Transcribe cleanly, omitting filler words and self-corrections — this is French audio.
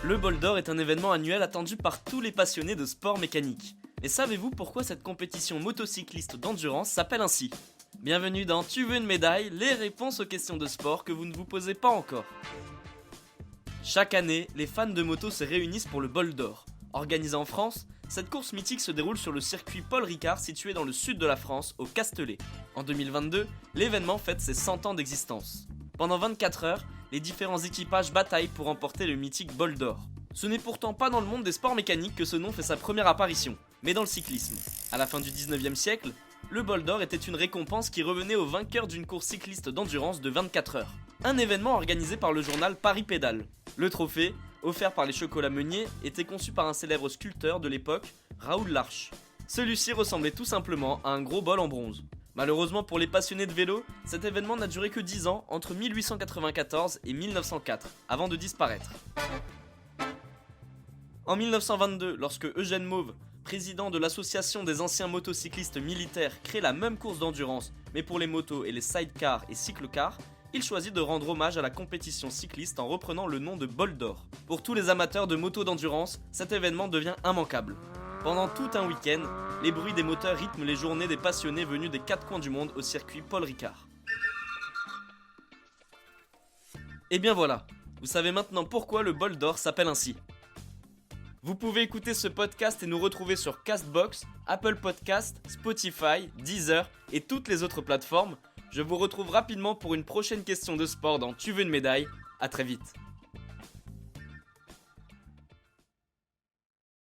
Le Bol d'Or est un événement annuel attendu par tous les passionnés de sport mécanique. Et savez-vous pourquoi cette compétition motocycliste d'endurance s'appelle ainsi ? Bienvenue dans Tu veux une médaille ? Les réponses aux questions de sport que vous ne vous posez pas encore. Chaque année, les fans de moto se réunissent pour le Bol d'Or. Organisée en France, cette course mythique se déroule sur le circuit Paul Ricard situé dans le sud de la France, au Castellet. En 2022, l'événement fête ses 100 ans d'existence. Pendant 24 heures, les différents équipages bataillent pour remporter le mythique Bol d'Or. Ce n'est pourtant pas dans le monde des sports mécaniques que ce nom fait sa première apparition, mais dans le cyclisme. À la fin du 19e siècle, le Bol d'Or était une récompense qui revenait aux vainqueurs d'une course cycliste d'endurance de 24 heures. Un événement organisé par le journal Paris Pédale. Le trophée, offert par les Chocolats Meunier, était conçu par un célèbre sculpteur de l'époque, Raoul Larche. Celui-ci ressemblait tout simplement à un gros bol en bronze. Malheureusement pour les passionnés de vélo, cet événement n'a duré que 10 ans, entre 1894 et 1904, avant de disparaître. En 1922, lorsque Eugène Mauve, président de l'association des anciens motocyclistes militaires, crée la même course d'endurance, mais pour les motos et les sidecars et cyclocars, il choisit de rendre hommage à la compétition cycliste en reprenant le nom de Bol d'Or. Pour tous les amateurs de motos d'endurance, cet événement devient immanquable. Pendant tout un week-end, les bruits des moteurs rythment les journées des passionnés venus des 4 coins du monde au circuit Paul Ricard. Et bien voilà, vous savez maintenant pourquoi le Bol d'Or s'appelle ainsi. Vous pouvez écouter ce podcast et nous retrouver sur Castbox, Apple Podcast, Spotify, Deezer et toutes les autres plateformes. Je vous retrouve rapidement pour une prochaine question de sport dans Tu veux une médaille. À très vite.